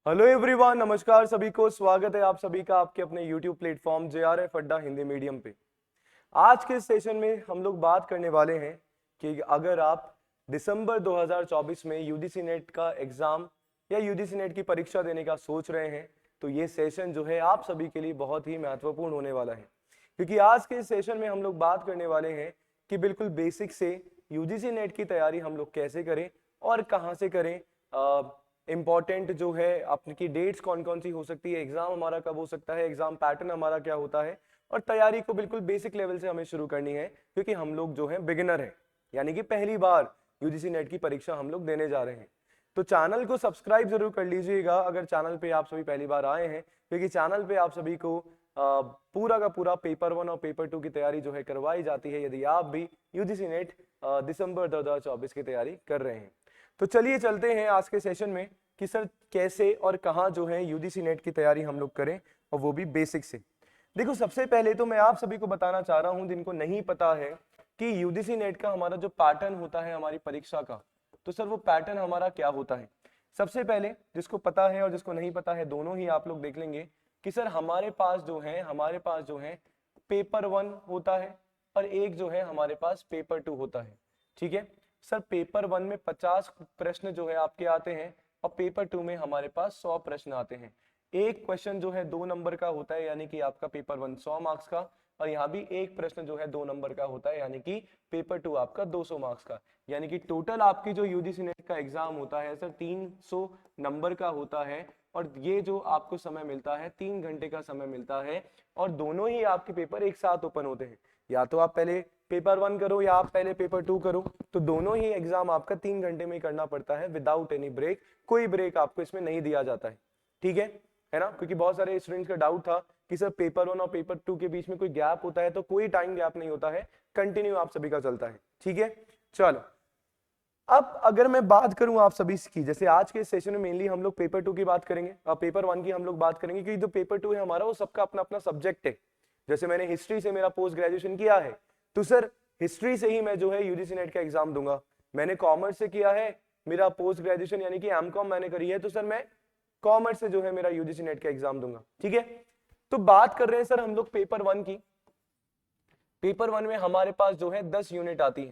Hello everyone, नमस्कार सभी को। स्वागत है आप सभी का आपके अपने YouTube प्लेटफॉर्म JRF अड्डा हिंदी मीडियम पे। आज के सेशन में हम लोग बात करने वाले हैं कि अगर आप दिसंबर 2024 में यूजीसी नेट का एग्जाम या यूजीसी नेट की परीक्षा देने का सोच रहे हैं तो ये सेशन जो है आप सभी के लिए बहुत ही महत्वपूर्ण होने वाला है, क्योंकि आज के सेशन में हम लोग बात करने वाले हैं कि बिल्कुल बेसिक से यूजीसी नेट की तैयारी हम लोग कैसे करें और कहाँ से करें। इम्पॉर्टेंट जो है आपकी डेट्स कौन कौन सी हो सकती है, एग्जाम हमारा कब हो सकता है, एग्जाम पैटर्न हमारा क्या होता है, और तैयारी को बिल्कुल बेसिक लेवल से हमें शुरू करनी है, क्योंकि हम लोग जो है बिगिनर है, यानी कि पहली बार यूजीसी नेट की परीक्षा हम लोग देने जा रहे हैं। तो चैनल को सब्सक्राइब जरूर कर लीजिएगा अगर चैनल पे आप सभी पहली बार आए हैं, क्योंकि चैनल पे आप सभी को पूरा का पूरा पेपर 1 और पेपर 2 की तैयारी जो है करवाई जाती है, यदि आप भी यूजीसी नेट दिसंबर 2024 की तैयारी कर रहे हैं। तो चलिए चलते हैं आज के सेशन में कि सर कैसे और कहाँ जो है यूजीसी नेट की तैयारी हम लोग करें, और वो भी बेसिक से। देखो, सबसे पहले तो मैं आप सभी को बताना चाह रहा हूं जिनको नहीं पता है कि यूजीसी नेट का हमारा जो पैटर्न होता है हमारी परीक्षा का, तो सर वो पैटर्न हमारा क्या होता है। सबसे पहले जिसको पता है और जिसको नहीं पता है दोनों ही आप लोग देख लेंगे कि सर हमारे पास जो है पेपर 1 होता है और एक जो है हमारे पास पेपर 2 होता है। ठीक है सर, पेपर 1 में 50 प्रश्न जो है आपके आते हैं और पेपर 2 में हमारे पास 100 प्रश्न आते हैं। एक क्वेश्चन जो है 2 नंबर का होता है, यानी कि आपका पेपर 1 100 मार्क्स का, और यहाँ भी एक प्रश्न जो है 2 नंबर का होता है, यानी कि पेपर 2 आपका 200 मार्क्स का। यानी कि टोटल आपकी जो यूजीसी नेट का एग्जाम होता है सर 300 नंबर का होता है, और ये जो आपको समय मिलता है 3 घंटे का समय मिलता है, और दोनों ही आपके पेपर एक साथ ओपन होते हैं। या तो आप पहले पेपर 1 करो या आप पहले पेपर 2 करो, तो दोनों ही एग्जाम आपका 3 घंटे में करना पड़ता है विदाउट एनी ब्रेक। कोई ब्रेक आपको इसमें नहीं दिया जाता है। ठीक है ना, क्योंकि बहुत सारे स्टूडेंट्स का डाउट था कि सर पेपर 1 और पेपर 2 के बीच में कोई गैप होता है, तो कोई टाइम गैप नहीं होता है, कंटिन्यू आप सभी का चलता है। ठीक है, चलो अब अगर मैं बात करूं आप सभी की, जैसे आज के सेशन में मेनली हम लोग पेपर 2 की बात करेंगे और पेपर 1 की हम लोग बात करेंगे, क्योंकि जो पेपर 2 है हमारा वो सबका अपना अपना सब्जेक्ट है। जैसे मैंने हिस्ट्री से मेरा पोस्ट ग्रेजुएशन किया है, तो सर हिस्ट्री से ही मैं जो है यूजीसी नेट का एग्जाम दूंगा। मैंने कॉमर्स से किया है, मेरा पोस्ट ग्रेजुएशन यानी कि एमकॉम मैंने करी है, तो सर मैं कॉमर्स से जो है मेरा यूजीसी नेट का एग्जाम दूंगा। ठीक है, तो बात कर रहे हैं सर हम लोग पेपर 1 की। पेपर 1 में हमारे पास जो है 10 यूनिट आती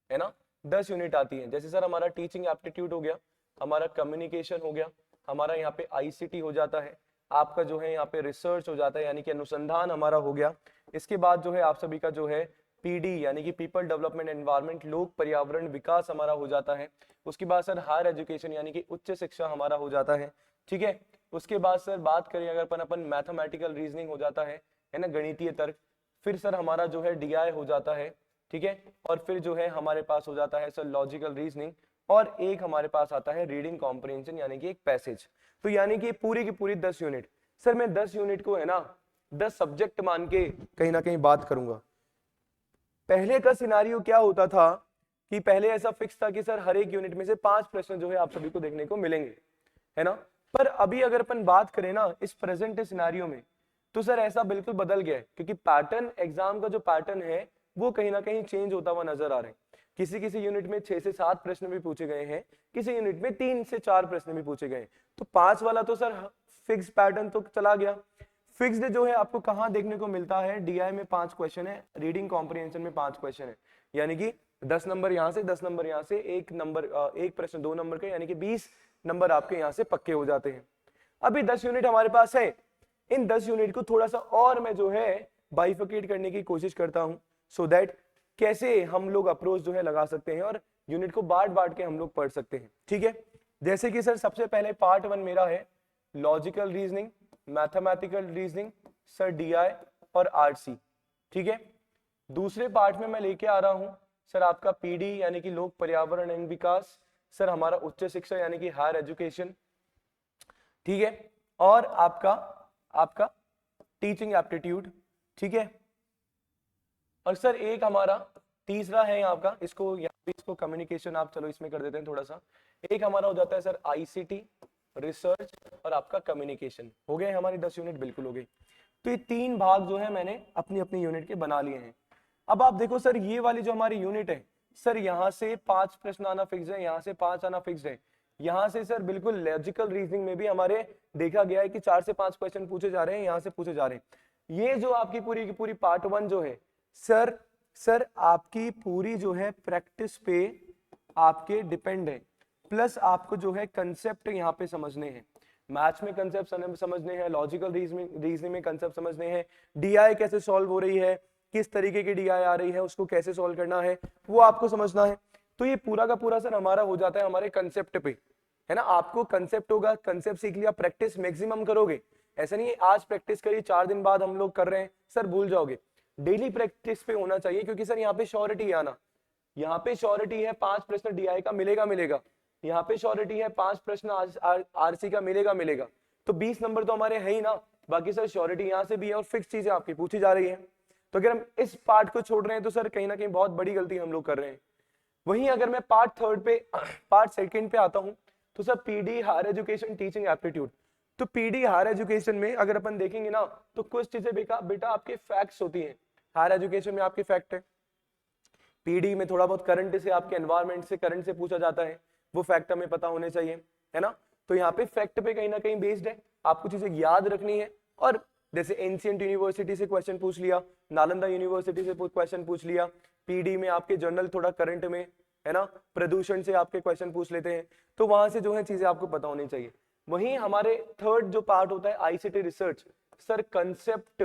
है ना, 10 यूनिट आती है। जैसे सर हमारा टीचिंग एप्टीट्यूड हो गया, हमारा कम्युनिकेशन हो गया, हमारा यहाँ पे आईसीटी हो जाता है, आपका जो है यहाँ पे रिसर्च हो जाता है यानी कि अनुसंधान हमारा हो गया। इसके बाद जो है आप सभी का जो है पीडी यानी कि पीपल डेवलपमेंट एनवायरनमेंट, लोक पर्यावरण विकास हमारा हो जाता है। उसके बाद सर हायर एजुकेशन यानी कि उच्च शिक्षा हमारा हो जाता है। ठीक है, उसके बाद सर बात करें अगर अपन मैथमेटिकल रीजनिंग हो जाता है ना, गणितीय तर्क। फिर सर हमारा जो है डीआई हो जाता है। ठीक है, और फिर जो है हमारे पास हो जाता है सर लॉजिकल रीजनिंग, और एक हमारे पास आता है रीडिंग कॉम्प्रिहेंशन यानी कि एक पैसेज। तो यानी कि पूरी की पूरी 10 यूनिट। सर मैं 10 यूनिट को है ना 10 सब्जेक्ट मान के कहीं ना कहीं बात करूंगा। पहले का सिनारियो क्या होता था कि पहले ऐसा फिक्स था कि सर हर एक यूनिट में से 5 प्रश्न जो है आप सभी को देखने को मिलेंगे, है ना। पर अभी अगर अपन बात करें ना इस प्रेजेंट सिनारियो में, तो सर ऐसा बिल्कुल बदल गया है, क्योंकि पैटर्न एग्जाम का जो पैटर्न है वो कहीं ना कहीं चेंज होता हुआ नजर आ रहा है। किसी किसी यूनिट में 6 से 7 प्रश्न भी पूछे गए हैं, किसी यूनिट में 3 से 4 प्रश्न भी पूछे गए। तो 5 वाला तो सर फिक्स पैटर्न तो चला गया। फिक्स्ड जो है आपको कहां देखने को मिलता है, डीआई में 5 क्वेश्चन है, रीडिंग कॉम्प्रिहेंशन में 5 क्वेश्चन है, यानी कि 10 नंबर यहां से 10 नंबर यहां से, एक प्रश्न 2 नंबर का, यानी कि 20 नंबर आपके यहां से पक्के हो जाते हैं। अभी 10 यूनिट हमारे पास है, इन 10 यूनिट को थोड़ा सा और मैं जो है बाइफिकेट करने की कोशिश करता हूं, सो दैट कैसे हम लोग अप्रोच जो है लगा सकते हैं और यूनिट को बांट बांट के हम लोग पढ़ सकते हैं। ठीक है, जैसे कि सर सबसे पहले पार्ट 1 मेरा है logical reasoning, mathematical reasoning, sir DI और आरसी। ठीक है, दूसरे पार्ट में मैं लेके आ रहा हूं सर आपका पीडी यानी कि लोक पर्यावरण एवं विकास, सर हमारा उच्च शिक्षा यानी कि हायर एजुकेशन। ठीक है, और आपका आपका टीचिंग एप्टीट्यूड। ठीक है, और सर एक हमारा तीसरा है यहाँ का, इसको कम्युनिकेशन आप चलो इसमें कर देते हैं थोड़ा सा। एक हमारा हो जाता है सर आईसीटी, रिसर्च और आपका कम्युनिकेशन। हो गए हमारी 10 यूनिट, बिल्कुल हो गई। तो ये 3 भाग जो है मैंने अपनी अपनी यूनिट के बना लिए हैं। अब आप देखो सर ये वाली जो हमारी यूनिट है, सर यहाँ से 5 प्रश्न आना फिक्स है, यहाँ से 5 आना फिक्स है, यहाँ से सर बिल्कुल लॉजिकल रीजनिंग में भी हमारे देखा गया है कि 4 से 5 क्वेश्चन पूछे जा रहे हैं, यहाँ से पूछे जा रहे हैं। ये जो आपकी पूरी की पूरी पार्ट 1 जो है सर आपकी पूरी जो है प्रैक्टिस पे आपके डिपेंड है, प्लस आपको जो है कंसेप्ट यहाँ पे समझने हैं, मैथ्स में कंसेप्ट समझने हैं, लॉजिकल रीजनिंग में कंसेप्ट समझने हैं, डीआई कैसे सॉल्व हो रही है, किस तरीके की डीआई आ रही है, उसको कैसे सॉल्व करना है वो आपको समझना है। तो ये पूरा का पूरा सर हमारा हो जाता है हमारे कंसेप्ट पे, है ना। आपको कंसेप्ट होगा, कंसेप्ट सीख लिया, प्रैक्टिस मैक्सिमम करोगे। ऐसा नहीं है आज प्रैक्टिस करी 4 दिन बाद हम लोग कर रहे हैं सर भूल जाओगे, डेली प्रैक्टिस पे होना चाहिए, क्योंकि सर यहाँ पे श्योरिटी आना, यहाँ पे श्योरिटी है 5 प्रश्न डीआई का मिलेगा, यहाँ पे श्योरिटी है 5 प्रश्न आरसी का मिलेगा, तो 20 नंबर तो हमारे है ही ना। बाकी सर श्योरिटी यहाँ से भी है और फिक्स चीजें आपकी पूछी जा रही है। तो अगर हम इस पार्ट को छोड़ रहे हैं तो सर कहीं ना कहीं बहुत बड़ी गलती हम लोग कर रहे हैं। वहीं अगर मैं पार्ट सेकंड पे आता हूं तो sir PD higher education teaching aptitude. तो पीडी हायर एजुकेशन में अगर अपन देखेंगे ना तो कुछ चीजें बेटा आपके फैक्ट्स होती हैं। हायर एजुकेशन में आपके फैक्ट है, पीडी में थोड़ा बहुत करंट से, आपके एनवायरमेंट से, करंट से पूछा जाता है, वो फैक्ट हमें पता होने चाहिए, है ना। तो यहाँ पे फैक्ट पे कहीं ना कहीं बेस्ड है, आपको चीजें याद रखनी है। और जैसे एंशिएंट यूनिवर्सिटी से क्वेश्चन पूछ लिया, नालंदा यूनिवर्सिटी से क्वेश्चन पूछ लिया, पीडी में आपके जर्नल थोड़ा करंट में, है ना, प्रदूषण से आपके क्वेश्चन पूछ लेते हैं, तो वहां से जो है चीजें आपको पता होनी चाहिए। वहीं हमारे थर्ड जो पार्ट होता है आईसीटी रिसर्च, सर कंसेप्ट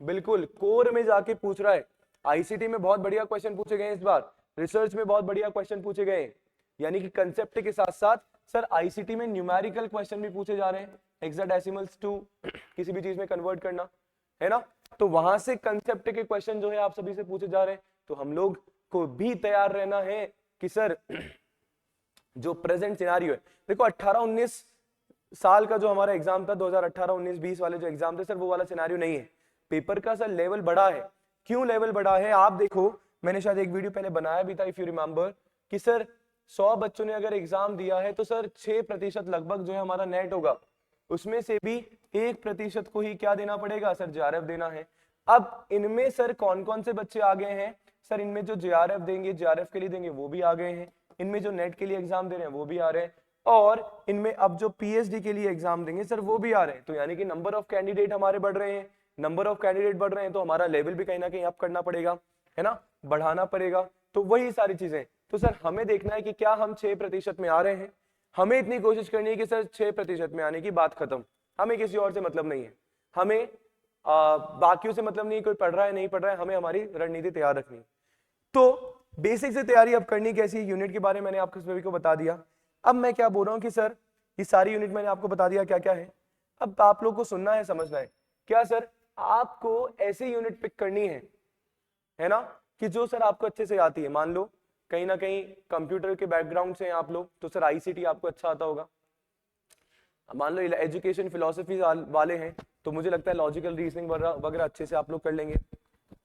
बिल्कुल कोर में जाके पूछ रहा है। आईसीटी में बहुत बढ़िया क्वेश्चन पूछे गए इस बार, रिसर्च में बहुत बढ़िया क्वेश्चन पूछे गए, यानी कि कंसेप्ट के साथ साथ सर आईसीटी में न्यूमेरिकल क्वेश्चन भी पूछे जा रहे हैं, हेक्साडेसिमल्स टू किसी भी चीज में कन्वर्ट करना, है ना। तो वहां से कंसेप्ट के क्वेश्चन जो है आप सभी से पूछे जा रहे हैं, तो हम लोग को भी तैयार रहना है कि सर जो प्रेजेंट सिनेरियो है, देखो 18-19 साल का जो हमारा एग्जाम था, 2018-19-20 वाले जो एग्जाम थे सर, वो वाला सिनेरियो नहीं है। पेपर का सर लेवल बढ़ा है। क्यों लेवल बढ़ा है आप देखो, मैंने शायद एक वीडियो पहले बनाया भी था इफ यू रिमेंबर, कि सर 100 बच्चों ने अगर एग्जाम दिया है तो सर 6% लगभग जो है हमारा नेट होगा, उसमें से भी 1% को ही क्या देना पड़ेगा सर, जेआरएफ देना है। अब इनमें सर कौन कौन से बच्चे आ गए हैं सर, इनमें जो जेआरएफ देंगे, जेआरएफ के लिए देंगे वो भी आ गए हैं, इनमें जो नेट के लिए एग्जाम दे रहे हैं वो भी आ रहे हैं, और इनमें अब जो पीएचडी के लिए एग्जाम देंगे सर वो भी आ रहे हैं। तो यानी कि नंबर ऑफ कैंडिडेट हमारे बढ़ रहे हैं, नंबर ऑफ कैंडिडेट बढ़ रहे हैं तो हमारा लेवल भी कहीं ना कहीं अप करना पड़ेगा, है ना, बढ़ाना पड़ेगा। तो वही सारी चीजें, तो सर हमें देखना है कि क्या हम 6% में आ रहे हैं, हमें इतनी कोशिश करनी है कि सर 6% में आने की बात खत्म, हमें किसी और से मतलब नहीं है, हमें बाकियों से मतलब नहीं, कोई पढ़ रहा है नहीं पढ़ रहा है, हमें हमारी रणनीति तैयार रखनी है। तो बेसिक से तैयारी अब करनी कैसी, यूनिट के बारे में मैंने आपको सभी को बता दिया। अब मैं क्या बोल रहा हूँ कि सर ये सारी यूनिट मैंने आपको बता दिया क्या क्या है, अब आप लोग को सुनना है, समझना है। क्या सर आपको ऐसी यूनिट पिक करनी है ना, कि जो सर आपको अच्छे से आती है। मान लो कहीं ना कहीं कंप्यूटर के बैकग्राउंड से हैं आप लोग, तो सर आईसीटी आपको अच्छा आता होगा। मान लो एजुकेशन फिलोसफी वाले हैं तो मुझे लगता है लॉजिकल रीजनिंग वगैरह अच्छे से आप लोग कर लेंगे।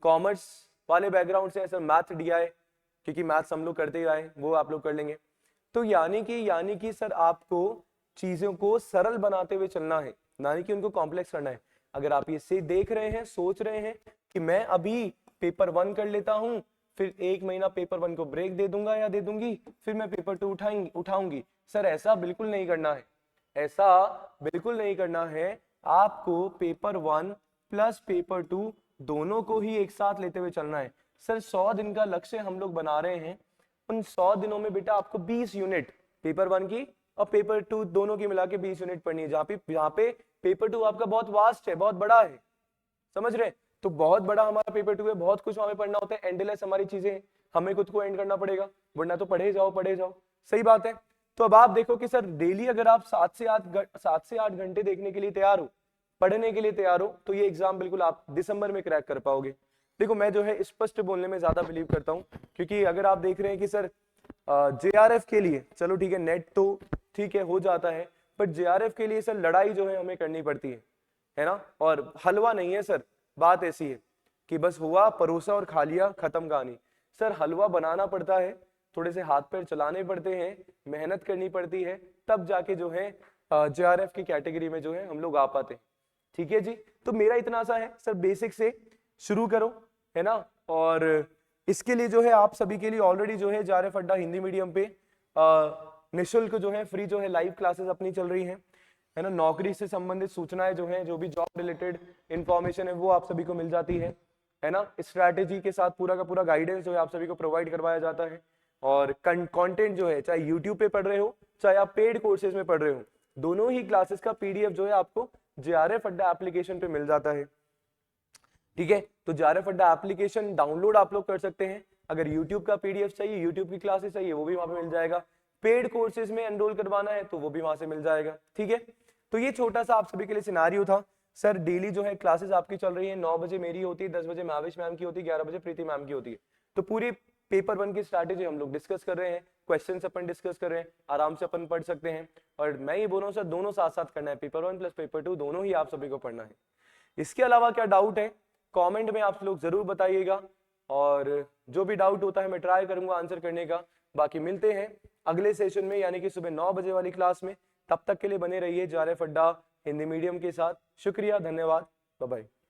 कॉमर्स वाले बैकग्राउंड से सर मैथ डीआई, क्योंकि मैथ्स हम लोग करते ही आए, वो आप लोग कर लेंगे। तो यानी कि सर आपको चीजों को सरल बनाते हुए चलना है, ना कि उनको कॉम्प्लेक्स करना है। अगर आप ये देख रहे हैं, सोच रहे हैं कि मैं अभी पेपर 1 कर लेता हूं, फिर 1 महीना पेपर 1 को ब्रेक दे दूंगा या दे दूंगी, फिर मैं पेपर 2 उठाऊंगी, सर ऐसा बिल्कुल नहीं करना है, ऐसा बिल्कुल नहीं करना है। आपको पेपर 1 प्लस पेपर 2 दोनों को ही एक साथ लेते हुए चलना है। सर 100 दिन का लक्ष्य हम लोग बना रहे हैं, उन 100 दिनों में बेटा आपको 20 यूनिट पेपर 1 की और पेपर 2 दोनों की मिला के 20 यूनिट पढ़नी है, जहाँ पे पेपर 2 आपका बहुत वास्ट है, बहुत बड़ा है, समझ रहे हैं। तो बहुत बड़ा हमारा पेपर 2 है, बहुत कुछ हमें पढ़ना होता है, एंडलेस हमारी चीजें, हमें खुद को एंड करना पड़ेगा, वरना तो पढ़े जाओ, सही बात है। तो अब आप देखो कि सर डेली अगर आप 7 से 8 घंटे देखने के लिए तैयार हो, पढ़ने के लिए तैयार हो, तो ये एग्जाम बिल्कुल आप दिसंबर में क्रैक कर पाओगे। देखो मैं जो है स्पष्ट बोलने में ज्यादा बिलीव करता हूँ, क्योंकि अगर आप देख रहे हैं कि सर जेआरएफ के लिए चलो ठीक है, नेट तो ठीक है हो जाता है, बट जेआरएफ के लिए सर लड़ाई जो है हमें करनी पड़ती है ना, और हलवा नहीं है सर। बात ऐसी है कि बस हुआ, परोसा और खा लिया, खत्म कहानी। सर हलवा बनाना पड़ता है, थोड़े से हाथ पैर चलाने पड़ते हैं, मेहनत करनी पड़ती है, तब जाके जो है जेआरएफ की कैटेगरी में जो है हम लोग आ पाते हैं। ठीक है जी, तो मेरा इतना सा है सर, बेसिक से शुरू करो, है ना। और इसके लिए जो है आप सभी के लिए ऑलरेडी जो है जेआरएफ अड्डा हिंदी मीडियम पे निशुल्क जो है फ्री जो है लाइव क्लासेस अपनी चल रही हैं, है ना। नौकरी से संबंधित सूचनाएं जो हैं, जो भी जॉब रिलेटेड इंफॉर्मेशन है वो आप सभी को मिल जाती है ना। स्ट्रैटेजी के साथ पूरा का पूरा गाइडेंस जो है आप सभी को प्रोवाइड करवाया जाता है। और कंटेंट जो है, चाहे यूट्यूब पे पढ़ रहे हो चाहे आप पेड कोर्सेज में पढ़ रहे हो, दोनों ही क्लासेस का पीडीएफ जो है आपको जेआरएफ अड्डा एप्लीकेशन पे मिल जाता है। ठीक है, तो जेआरएफ अड्डा एप्लीकेशन डाउनलोड आप लोग कर सकते हैं। अगर यूट्यूब का पीडीएफ चाहिए, यूट्यूब की क्लासेस चाहिए, वो भी वहां पे मिल जाएगा। पेड कोर्सेज में एनरोल करवाना है तो वो भी वहां से मिल जाएगा। ठीक है, तो ये छोटा सा आप सभी के लिए सिनारियो था। सर डेली जो है क्लासेस आपकी चल रही है, 9 बजे मेरी होती है, 10 बजे माविश मैम की होती है, 11 बजे प्रीति मैम की होती है। तो पूरी पेपर 1 की स्ट्रैटेजी हम लोग डिस्कस कर रहे हैं, क्वेश्चंस अपन डिस्कस कर रहे हैं, आराम से अपन पढ़ सकते हैं। और मैं ये बोल रहा हूँ सर दोनों साथ साथ करना है, पेपर 1 प्लस पेपर 2 दोनों ही आप सभी को पढ़ना है। इसके अलावा क्या डाउट है कमेंट में आप लोग जरूर बताइएगा, और जो भी डाउट होता है मैं ट्राई करूंगा आंसर करने का। बाकी मिलते हैं अगले सेशन में, यानी कि सुबह 9 बजे वाली क्लास में। तब तक के लिए बने रहिए जेआरएफ अड्डा हिंदी मीडियम के साथ। शुक्रिया, धन्यवाद, बाय बाय।